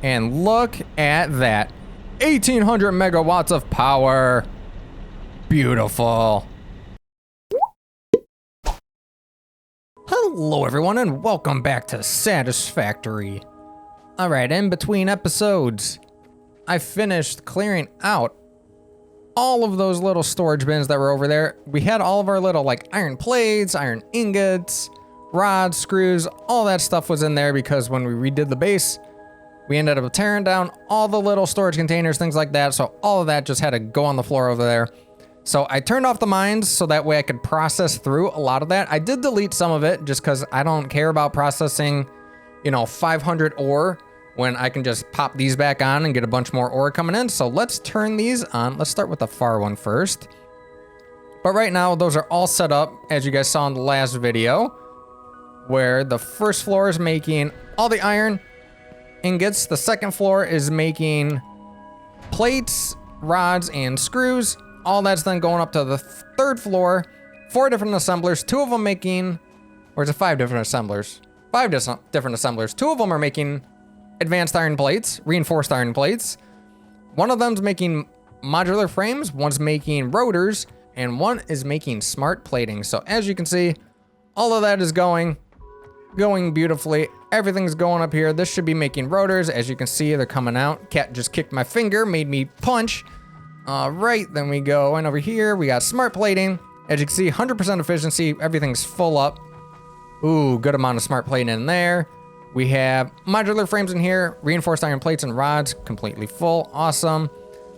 And look at that. 1800 megawatts of power. Beautiful. Hello everyone and welcome back to Satisfactory. Alright, in between episodes, I finished clearing out all of those little storage bins that were over there. We had all of our little like iron plates, iron ingots, rods, screws, all that stuff was in there because when we redid the base, we ended up tearing down all the little storage containers, things like that. So all of that just had to go on the floor over there. So I turned off the mines so that way I could process through a lot of that. I did delete some of it just because I don't care about processing, 500 ore when I can just pop these back on and get a bunch more ore coming in. So let's turn these on. Let's start with the far one first. But right now, those are all set up, as you guys saw in the last video, where the first floor is making all the iron ingots. The second floor is making plates, rods, and screws. All that's then going up to the third floor. 4 different assemblers, 2 of them making, or is it 5 different assemblers? 5 different assemblers. 2 of them are making advanced iron plates, reinforced iron plates. One of them's making modular frames, one's making rotors, and one is making smart plating. So as you can see, all of that is going beautifully. Everything's going up here. This should be making rotors. As you can see, they're coming out. Cat just kicked my finger, made me punch. All right, then we go in over here. We got smart plating. As you can see, 100% efficiency. Everything's full up. Ooh, good amount of smart plating in there. We have modular frames in here, reinforced iron plates and rods, completely full. Awesome.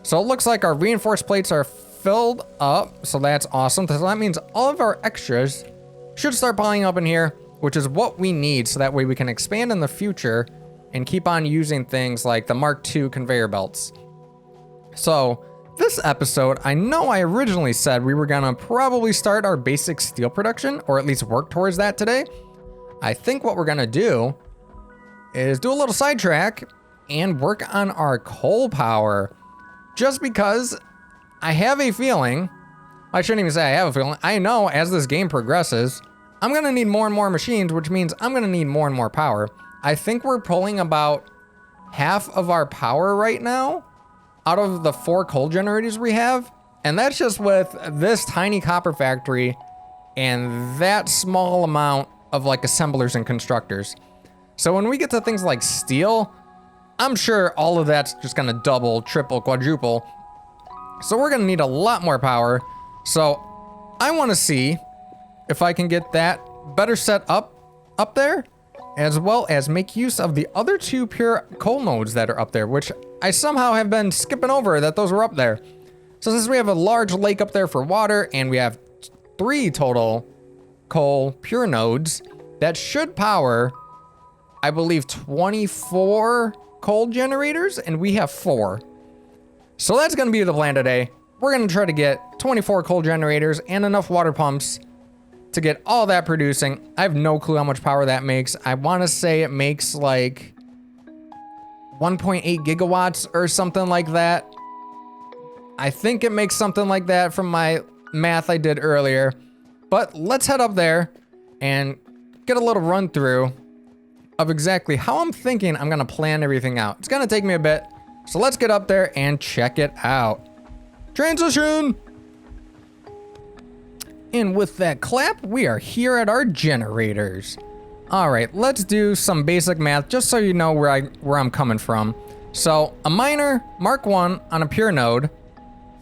So it looks like our reinforced plates are filled up. So that's awesome. So that means all of our extras should start piling up in here, which is what we need. So that way we can expand in the future and keep on using things like the Mark II conveyor belts. So this episode, I know I originally said we were gonna probably start our basic steel production, or at least work towards that today. I think what we're gonna do is do a little sidetrack and work on our coal power. Just because I have a feeling, I shouldn't even say I have a feeling, I know as this game progresses, I'm gonna need more and more machines, which means I'm gonna need more and more power. I think we're pulling about half of our power right now out of the 4 coal generators we have. And that's just with this tiny copper factory and that small amount of like assemblers and constructors. So when we get to things like steel, I'm sure all of that's just gonna double, triple, quadruple. So we're gonna need a lot more power. So I wanna see if I can get that better set up there, as well as make use of the other 2 pure coal nodes that are up there, which I somehow have been skipping over that those were up there. So since we have a large lake up there for water and we have 3 total coal pure nodes, that should power, I believe, 24 coal generators, and we have 4. So that's gonna be the plan today. We're gonna try to get 24 coal generators and enough water pumps to get all that producing. I have no clue how much power that makes. I wanna say it makes like 1.8 gigawatts or something like that. I think it makes something like that from my math I did earlier. But let's head up there and get a little run through of exactly how I'm thinking I'm gonna plan everything out. It's gonna take me a bit, so let's get up there and check it out. Transition! And with that clap, we are here at our generators. All right, let's do some basic math just so you know where I'm coming from. So a miner, Mark I on a pure node,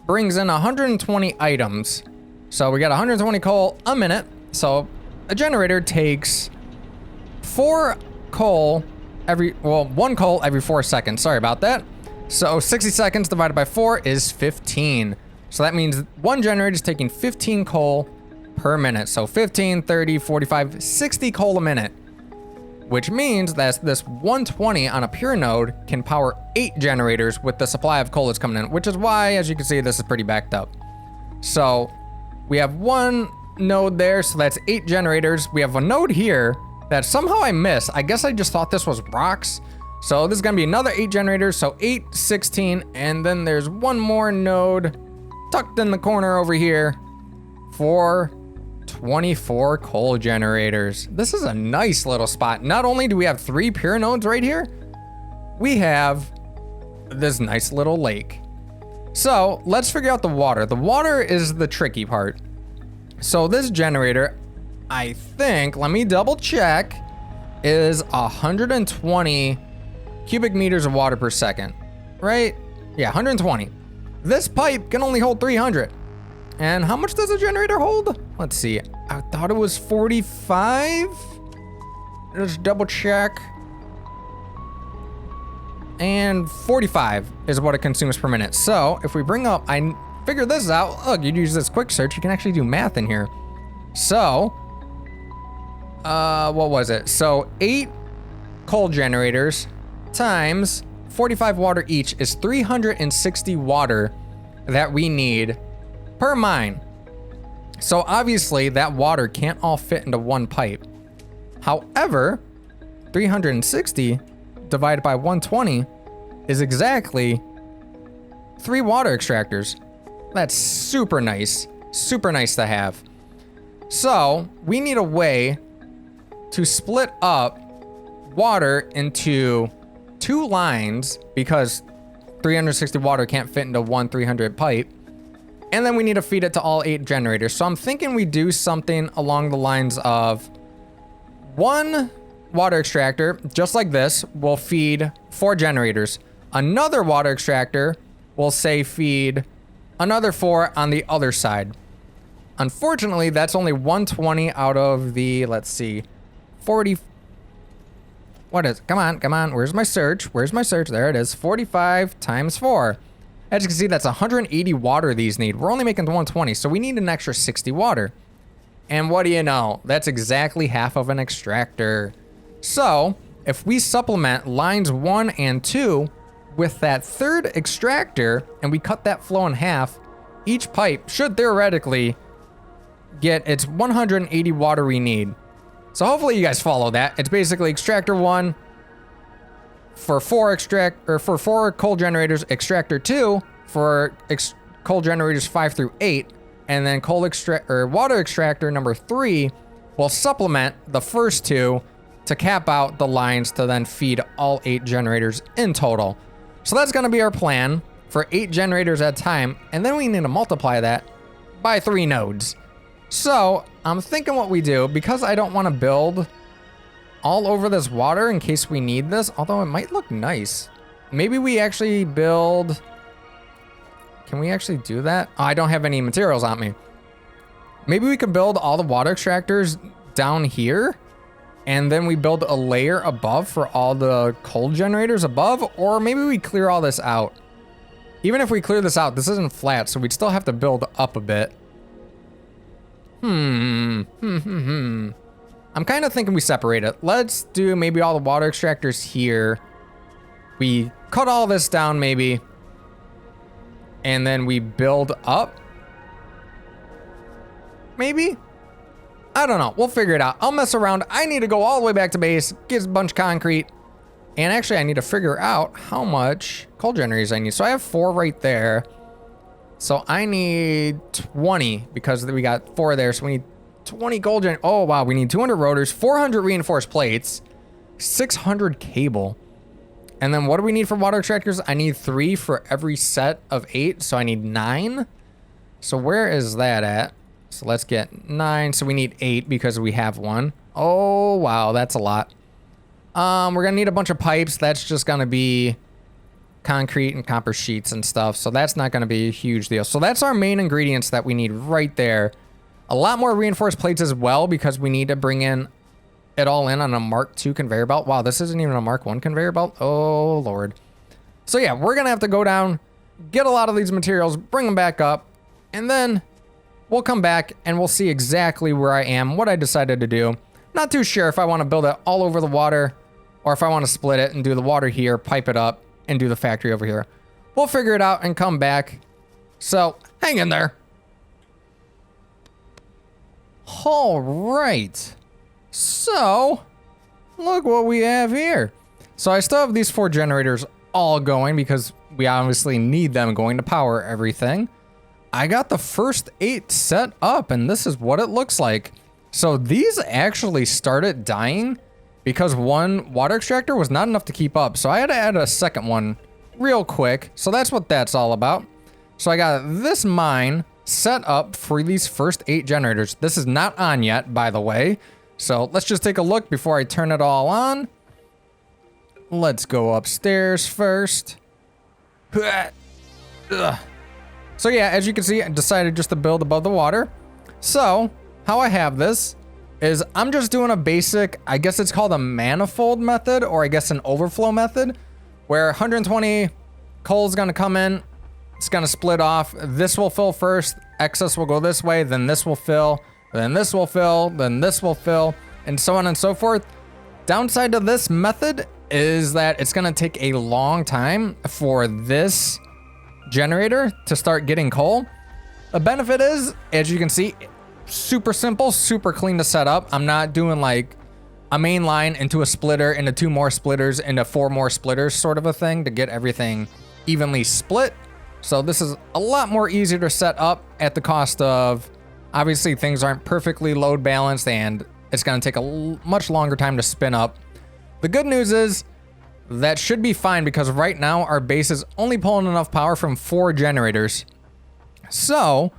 brings in 120 items. So we got 120 coal a minute. So a generator takes 1 coal every 4 seconds. Sorry about that. So 60 seconds divided by 4 is 15. So that means one generator is taking 15 coal per minute. So 15, 30, 45, 60 coal a minute, which means that this 120 on a pure node can power 8 generators with the supply of coal that's coming in, which is why, as you can see, this is pretty backed up. So we have 1 node there, so that's 8 generators. We have a node here that somehow I missed. I guess I just thought this was rocks. So this is gonna be another 8 generators, so 8, 16, and then there's 1 more node tucked in the corner over here for 24 coal generators. This is a nice little spot. Not only do we have 3 pure nodes right here, we have this nice little lake. So let's figure out the water. The water is the tricky part. So this generator, I think, let me double check, is 120 cubic meters of water per second, right? Yeah, 120. This pipe can only hold 300. And how much does a generator hold? Let's see. I thought it was 45. Let's double check. And 45 is what it consumes per minute. So if we bring up, I figured this out. Look, you'd use this quick search. You can actually do math in here. So, what was it? So 8 coal generators times 45 water each is 360 water that we need per mine. So obviously that water can't all fit into one pipe. However, 360 divided by 120 is exactly 3 water extractors. That's super nice to have. So we need a way to split up water into 2 lines because 360 water can't fit into one 300 pipe. And then we need to feed it to all 8 generators. So I'm thinking we do something along the lines of 1 water extractor, just like this, will feed 4 generators. Another water extractor will say feed another 4 on the other side. Unfortunately, that's only 120 out of the, let's see, 40. What is, come on. Where's my search? There it is. 45 times 4. As you can see, that's 180 water these need. We're only making 120, so we need an extra 60 water. And what do you know? That's exactly half of an extractor. So if we supplement lines 1 and 2 with that 3rd extractor and we cut that flow in half, each pipe should theoretically get its 180 water we need. So hopefully you guys follow that. It's basically extractor 1 for 4 coal generators, extractor 2 for coal generators 5 through 8, and then water extractor number 3 will supplement the first 2 to cap out the lines to then feed all 8 generators in total. So that's going to be our plan for 8 generators at a time, and then we need to multiply that by 3 nodes. So I'm thinking what we do, because I don't want to build all over this water in case we need this, although it might look nice. Maybe we actually build... Can we actually do that? Oh, I don't have any materials on me. Maybe we could build all the water extractors down here, and then we build a layer above for all the coal generators above, or maybe we clear all this out. Even if we clear this out, this isn't flat, so we'd still have to build up a bit. I'm kind of thinking we separate it. Let's do maybe all the water extractors here. We cut all this down maybe, and then we build up. Maybe? I don't know. We'll figure it out. I'll mess around. I need to go all the way back to base, get a bunch of concrete. And actually, I need to figure out how much coal generators I need. So I have 4 right there. So I need 20 because we got 4 there. So we need 20 coal generators. Oh, wow. We need 200 rotors, 400 reinforced plates, 600 cable. And then what do we need for water extractors? I need 3 for every set of 8. So I need 9. So where is that at? So let's get 9. So we need 8 because we have 1. Oh, wow. That's a lot. We're going to need a bunch of pipes. That's just going to be concrete and copper sheets and stuff. So that's not going to be a huge deal. So that's our main ingredients that we need right there. A lot more reinforced plates as well because we need to bring in it all in on a Mark II conveyor belt. Wow, this isn't even a Mark I conveyor belt. Oh, Lord. So yeah, we're going to have to go down, get a lot of these materials, bring them back up, and then we'll come back and we'll see exactly where I am, what I decided to do. Not too sure if I want to build it all over the water or if I want to split it and do the water here, pipe it up, and do the factory over here. We'll figure it out and come back. So hang in there. All right. So look what we have here. So I still have these 4 generators all going because we obviously need them going to power everything. I got the first 8 set up and this is what it looks like. So these actually started dying because one water extractor was not enough to keep up. So I had to add a second one real quick. So that's what that's all about. So I got this mine set up for these first 8 generators. This is not on yet, by the way. So let's just take a look before I turn it all on. Let's go upstairs first. Ugh. So yeah, as you can see, I decided just to build above the water. So how I have this is I'm just doing a basic, I guess it's called a manifold method, or I guess an overflow method, where 120 coal is gonna come in, it's gonna split off. This will fill first, excess will go this way, then this will fill, then this will fill, then this will fill, and so on and so forth. Downside to this method is that it's gonna take a long time for this generator to start getting coal. The benefit is, as you can see, super simple, super clean to set up. I'm not doing like a main line into a splitter, into 2 more splitters, into 4 more splitters sort of a thing to get everything evenly split. So this is a lot more easier to set up at the cost of, obviously things aren't perfectly load balanced and it's gonna take a much longer time to spin up. The good news is that should be fine because right now our base is only pulling enough power from 4 generators. So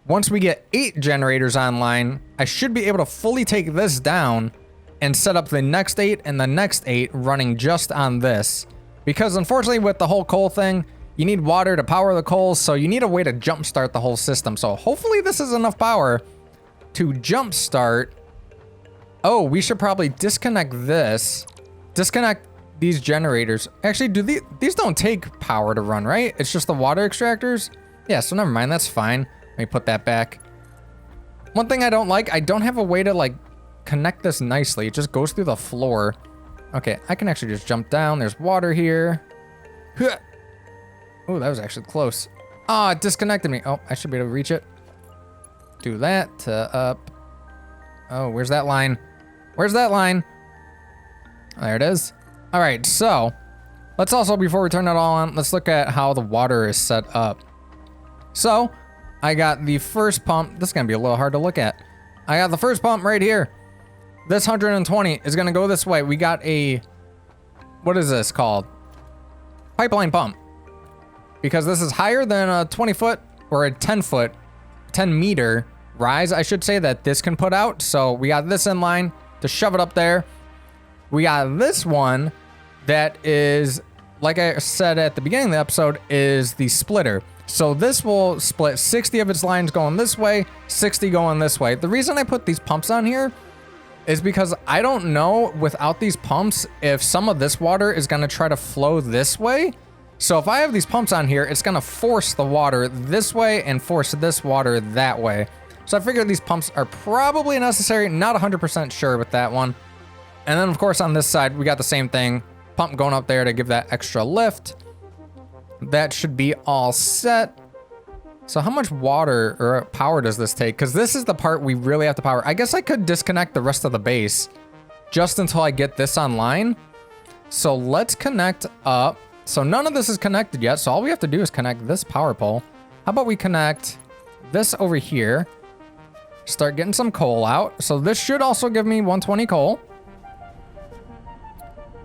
once we get 8 generators online, I should be able to fully take this down and set up the next 8 and the next 8 running just on this. Because unfortunately with the whole coal thing, you need water to power the coal, so you need a way to jumpstart the whole system. So hopefully this is enough power to jumpstart. Oh, we should probably disconnect this. Disconnect these generators. Actually, do these don't take power to run, right? It's just the water extractors? Yeah, so never mind, that's fine. Let me put that back. One thing I don't like, I don't have a way to like connect this nicely. It just goes through the floor. Okay, I can actually just jump down. There's water here. Oh, that was actually close. Ah, it disconnected me. Oh, I should be able to reach it. Do that to up. Oh, where's that line? Where's that line? There it is. All right, so let's also, before we turn it all on, let's look at how the water is set up. So I got the first pump. This is gonna be a little hard to look at. I got the first pump right here. This 120 is gonna go this way. We got a, what is this called? Pipeline pump. Because this is higher than a 20 foot or a 10 foot, 10 meter rise, I should say, that this can put out. So we got this in line to shove it up there. We got this one that is, like I said at the beginning of the episode, is the splitter. So this will split 60 of its lines going this way, 60 going this way. The reason I put these pumps on here is because I don't know without these pumps if some of this water is gonna try to flow this way. So if I have these pumps on here, it's gonna force the water this way and force this water that way. So I figured these pumps are probably necessary, not 100% sure with that one. And then of course on this side, we got the same thing, pump going up there to give that extra lift. That should be all set. So how much water or power does this take? Because this is the part we really have to power. I guess I could disconnect the rest of the base just until I get this online. So let's connect up. So none of this is connected yet. So all we have to do is connect this power pole. How about we connect this over here? Start getting some coal out. So this should also give me 120 coal.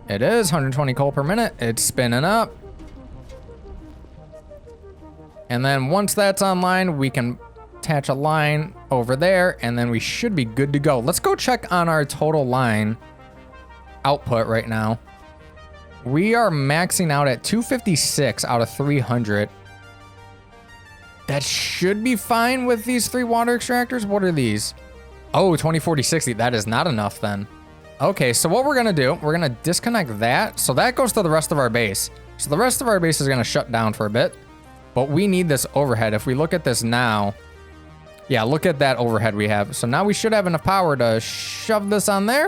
It is 120 coal per minute. It's spinning up. And then once that's online, we can attach a line over there and then we should be good to go. Let's go check on our total line output right now. We are maxing out at 256 out of 300. That should be fine with these 3 water extractors. What are these? Oh, 20, 40, 60. That is not enough then. Okay, so what we're gonna do, we're gonna disconnect that. So that goes to the rest of our base. So the rest of our base is gonna shut down for a bit. But we need this overhead. If we look at this now, yeah, look at that overhead we have. So now we should have enough power to shove this on there.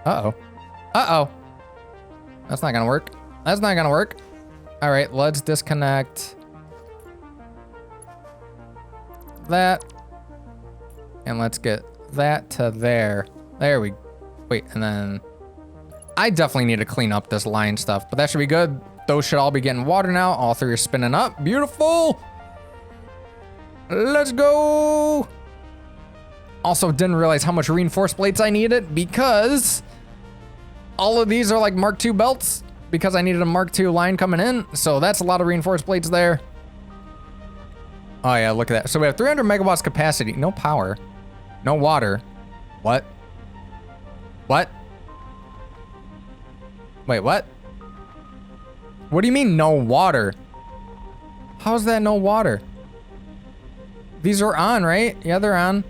Uh-oh. Uh-oh. That's not gonna work. That's not gonna work. All right, let's disconnect that. And let's get that to there. There we, wait, and then I definitely need to clean up this line stuff, but that should be good. Those should all be getting water now. All 3 are spinning up. Beautiful. Let's go. Also didn't realize how much reinforced plates I needed because All of these are like Mark II belts because I needed a Mark II line coming in. So that's a lot of reinforced plates there. Oh yeah, look at that. So we have 300 megawatts capacity. No power. No water. What? What? Wait, what? What do you mean no water? How's that no water? These are on, right? Yeah, they're on.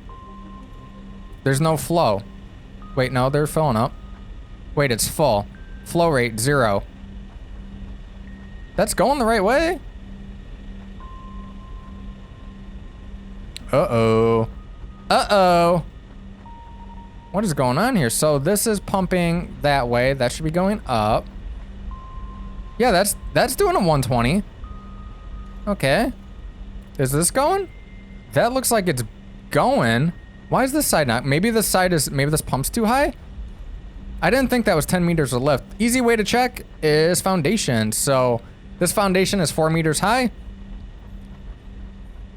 There's no flow. Wait, no, they're filling up. Wait, it's full. Flow rate 0. That's going the right way. Uh-oh. Uh-oh. What is going on here? So this is pumping that way. That should be going up. Yeah, that's doing a 120. Okay. Is this going? That looks like it's going. Why is this side not? Maybe this pump's too high? I didn't think that was 10 meters of lift. Easy way to check is foundation. So this foundation is 4 meters high.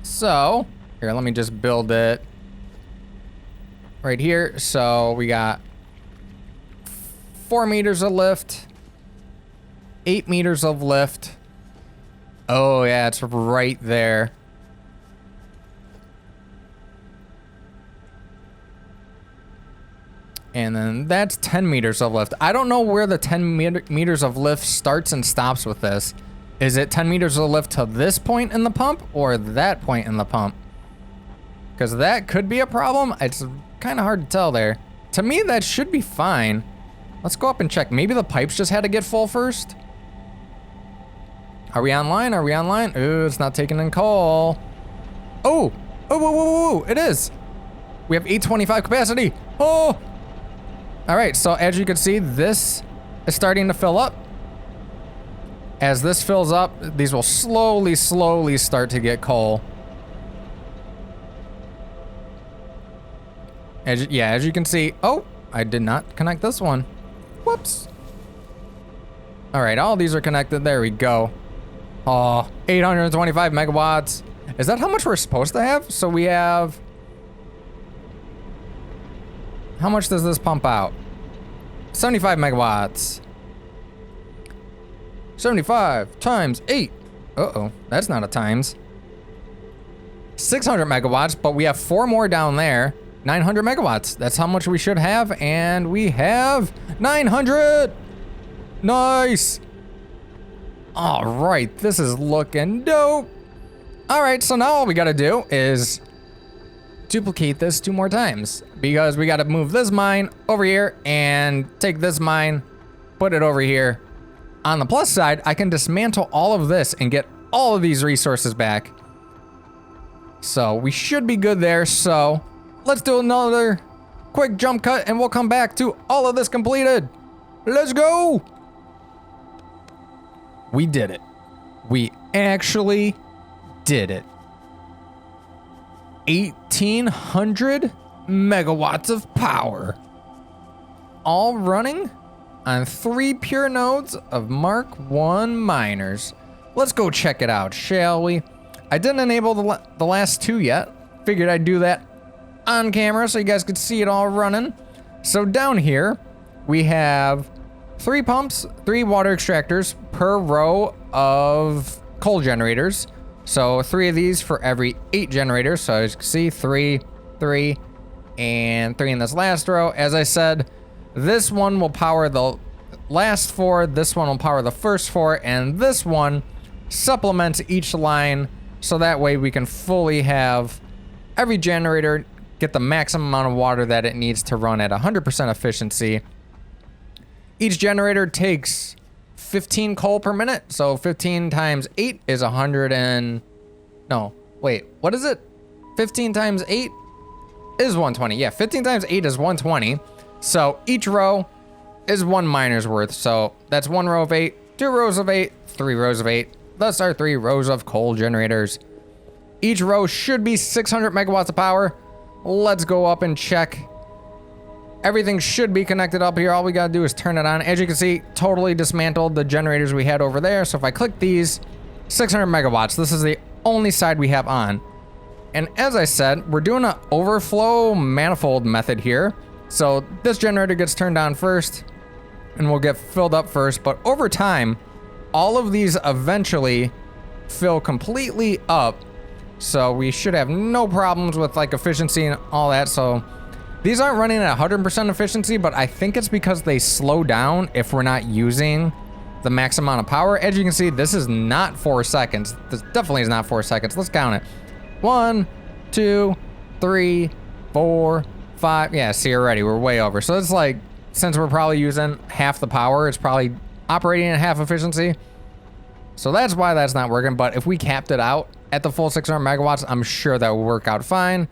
So here, let me just build it right here. So we got 4 meters of lift, 8 meters of lift. Oh yeah, it's right there. And then that's 10 meters of lift. I don't know where the 10 meters of lift starts and stops with this. Is it 10 meters of lift to this point in the pump or that point in the pump? Because that could be a problem. It's kind of hard to tell there. To me, that should be fine. Let's go up and check. Maybe the pipes just had to get full first. Are we online? Are we online? Ooh, it's not taking in coal. Oh, oh, whoa, whoa, whoa, it is. We have 825 capacity. Oh. All right, so as you can see, this is starting to fill up. As this fills up, these will slowly start to get coal. As you can see, oh, I did not connect this one. Whoops. All right, all these are connected. There we go. Oh, 825 megawatts. Is that how much we're supposed to have? So we have... How much does this pump out? 75 megawatts. 75 times 8. Uh-oh, that's not a times. 600 megawatts, but we have 4 more down there. 900 megawatts. That's how much we should have, and we have 900. Nice. All right, this is looking dope. All right, so now all we gotta do is duplicate this 2 more times because we gotta move this mine over here and take this mine, put it over here. On the plus side, I can dismantle all of this and get all of these resources back. So we should be good there. So let's do another quick jump cut and we'll come back to all of this completed. Let's go. We did it. We actually did it. 1,800 megawatts of power. All running on 3 pure nodes of Mark I miners. Let's go check it out, shall we? I didn't enable the last 2 yet. Figured I'd do that on camera so you guys could see it all running. So down here, we have 3 pumps, 3 water extractors per row of coal generators. So 3 of these for every 8 generators. So as you can see, 3, 3, and 3 in this last row. As I said, this one will power the last 4, this one will power the first 4, and this one supplements each line so that way we can fully have every generator get the maximum amount of water that it needs to run at 100% efficiency. Each generator takes 15 coal per minute, so 15 times 8 is 100 and... No, wait, what is it? 15 times 8 is 120. Yeah, 15 times 8 is 120. So each row is 1 miner's worth. So that's 1 row of 8, 2 rows of 8, 3 rows of 8. Thus our 3 rows of coal generators. Each row should be 600 megawatts of power. Let's go up and check. Everything should be connected up here. All we gotta do is turn it on. As you can see, totally dismantled the generators we had over there. So if I click these, 600 megawatts. This is the only side we have on. And as I said, we're doing an overflow manifold method here. So this generator gets turned on first. and will get filled up first, but over time, all of these eventually fill completely up. So we should have no problems with like efficiency and all that. So these aren't running at 100% efficiency, but I think it's because they slow down if we're not using the max amount of power. As you can see, this is not 4 seconds. This definitely is not 4 seconds. Let's count it. 1, 2, 3, 4, 5. Yeah, see already, we're way over. So it's like, since we're probably using half the power, it's probably operating at half efficiency. So that's why that's not working. But if we capped it out at the full 600 megawatts, I'm sure that will work out fine.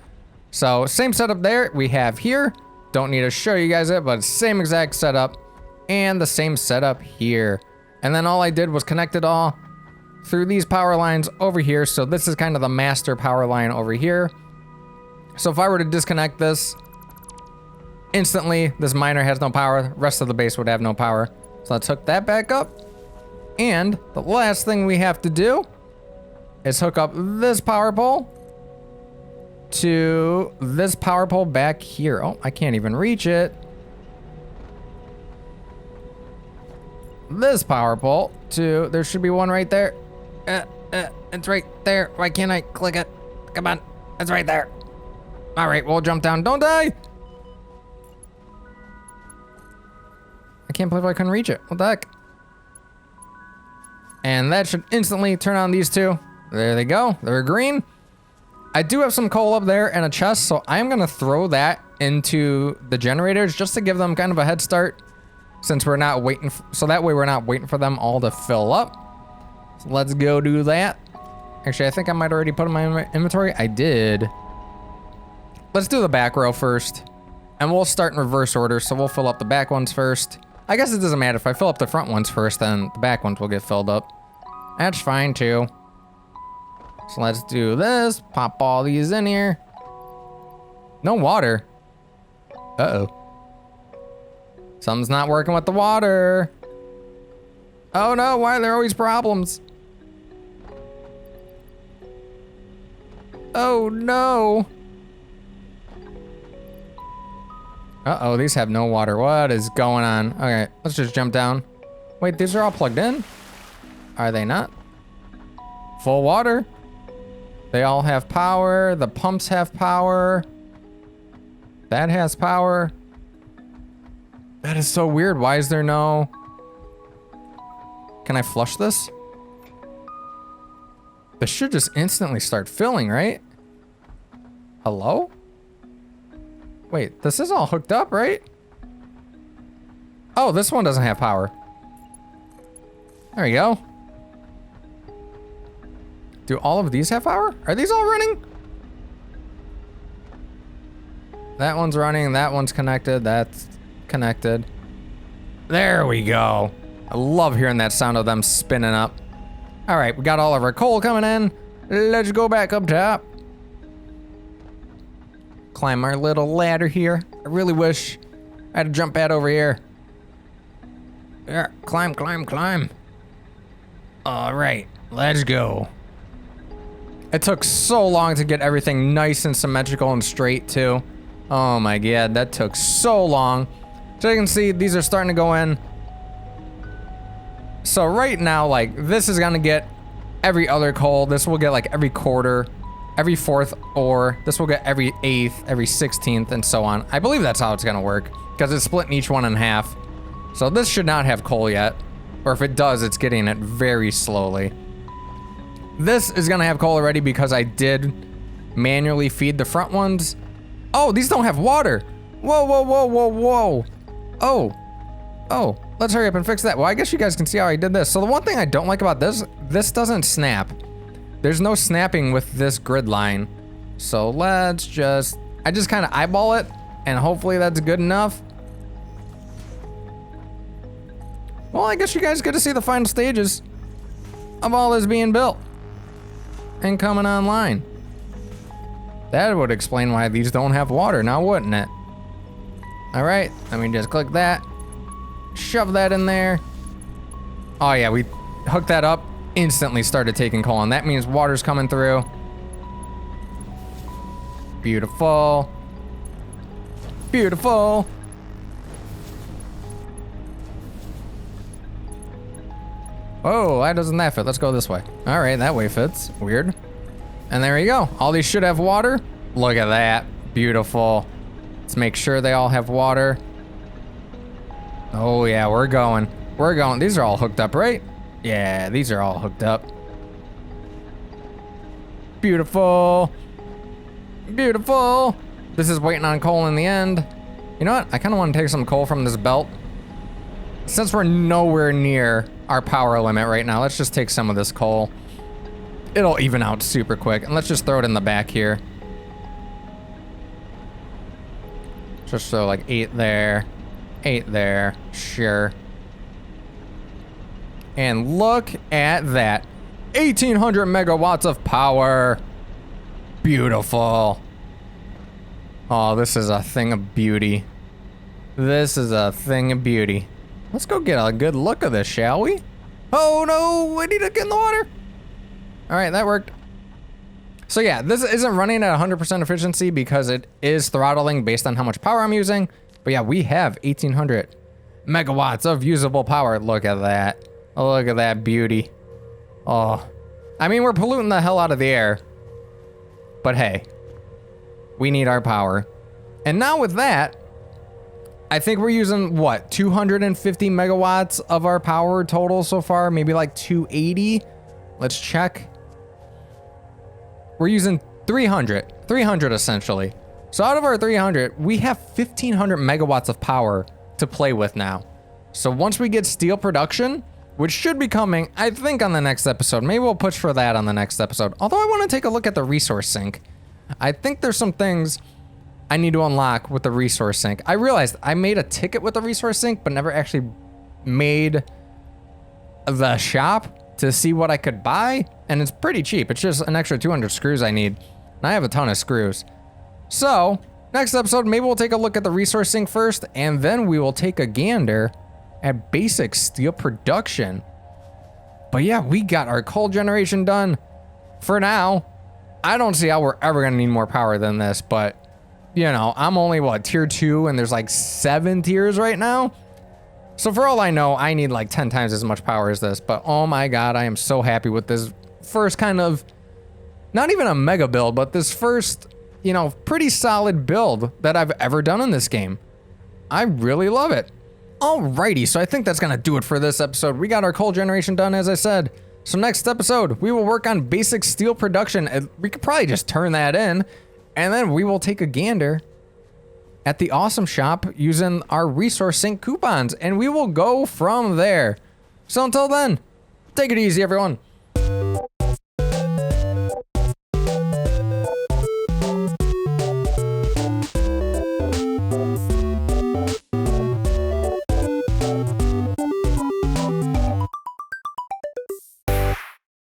So same setup there we have here. Don't need to show you guys it, but same exact setup and the same setup here. And then all I did was connect it all through these power lines over here. So this is kind of the master power line over here. So if I were to disconnect this, instantly this miner has no power. The rest of the base would have no power. So let's hook that back up. And the last thing we have to do is hook up this power pole to this power pole back here. Oh, I can't even reach it. This power pole to, there should be one right there. It's right there. Why can't I click it? Come on, it's right there. All right, we'll jump down. Don't die. I can't believe I couldn't reach it. What the heck? And that should instantly turn on these two. There they go. They're green. I do have some coal up there and a chest, so I'm gonna throw that into the generators just to give them kind of a head start, since we're not waiting, so that way we're not waiting for them all to fill up. So let's go do that. Actually, I think I might already put them in my inventory. I did. Let's do the back row first, and we'll start in reverse order. So we'll fill up the back ones first. I guess it doesn't matter if I fill up the front ones first, then the back ones will get filled up. That's fine too. So let's do this. Pop all these in here. No water. Uh-oh. Something's not working with the water. Oh no, why are there always problems? Oh no. Uh-oh, these have no water. What is going on? Okay, let's just jump down. Wait, these are all plugged in? Are they not? Full water. They all have power. The pumps have power. That has power. That is so weird. Why is there no... Can I flush this? This should just instantly start filling, right? Hello? Wait, this is all hooked up, right? Oh, this one doesn't have power. There we go. Do all of these have power? Are these all running? That one's running, that one's connected, that's connected. There we go. I love hearing that sound of them spinning up. All right, we got all of our coal coming in. Let's go back up top. Climb our little ladder here. I really wish I had a jump pad over here. Yeah, climb, climb, climb. All right, let's go. It took so long to get everything nice and symmetrical and straight too. Oh my god, that took so long. So you can see these are starting to go in. So right now, like, this is gonna get every other coal. This will get like every quarter, every fourth ore. This will get every 8th, every 16th, and so on. I believe that's how it's gonna work, because it's splitting each one in half. So this should not have coal yet. Or if it does, it's getting it very slowly. This is gonna have coal already because I did manually feed the front ones. Oh, these don't have water. Whoa, whoa, whoa, whoa, whoa. Oh, let's hurry up and fix that. Well, I guess you guys can see how I did this. So the one thing I don't like about this doesn't snap. There's no snapping with this grid line. So let's just, I just kind of eyeball it and hopefully that's good enough. Well, I guess you guys get to see the final stages of all this being built and coming online. That would explain why these don't have water now, wouldn't it? All right, let me just click that. Shove that in there. Oh yeah, we hooked that up, instantly started taking coal, and that means water's coming through. Beautiful. Beautiful. Oh, why doesn't that fit? Let's go this way. All right, that way fits. Weird. And there you go. All these should have water. Look at that. Beautiful. Let's make sure they all have water. Oh yeah, we're going. We're going. These are all hooked up, right? Yeah, these are all hooked up. Beautiful. Beautiful. This is waiting on coal in the end. You know what? I kind of want to take some coal from this belt. Since we're nowhere near our power limit right now, let's just take some of this coal. It'll even out super quick. And let's just throw it in the back here. Just so like 8 there, 8 there, sure. And look at that. 1,800 megawatts of power. Beautiful. Oh, this is a thing of beauty. This is a thing of beauty. Let's go get a good look at this, shall we? Oh no, I need to get in the water. All right, that worked. So yeah, this isn't running at 100% efficiency because it is throttling based on how much power I'm using. But yeah, we have 1,800 megawatts of usable power. Look at that. Look at that beauty. Oh, I mean, we're polluting the hell out of the air. But hey, we need our power. And now with that, I think we're using, what, 250 megawatts of our power total so far? Maybe like 280? Let's check. We're using 300 essentially. So out of our 300, we have 1,500 megawatts of power to play with now. So once we get steel production, which should be coming, I think, on the next episode. Maybe we'll push for that on the next episode. Although I want to take a look at the resource sink. I think there's some things I need to unlock with the resource sink. I realized I made a ticket with the resource sink, but never actually made the shop to see what I could buy. And it's pretty cheap. It's just an extra 200 screws I need. And I have a ton of screws. So next episode, maybe we'll take a look at the resource sink first, and then we will take a gander at basic steel production. But yeah, we got our coal generation done. For now, I don't see how we're ever gonna need more power than this, but you know, I'm only what, tier 2, and there's like 7 tiers right now. So for all I know, I need like 10 times as much power as this, but oh my God, I am so happy with this first kind of, not even a mega build, but this first, you know, pretty solid build that I've ever done in this game. I really love it. Alrighty, so I think that's gonna do it for this episode. We got our coal generation done, as I said. So next episode, we will work on basic steel production. And we could probably just turn that in, and then we will take a gander at the awesome shop using our resource sink coupons, and we will go from there. So until then, take it easy, everyone.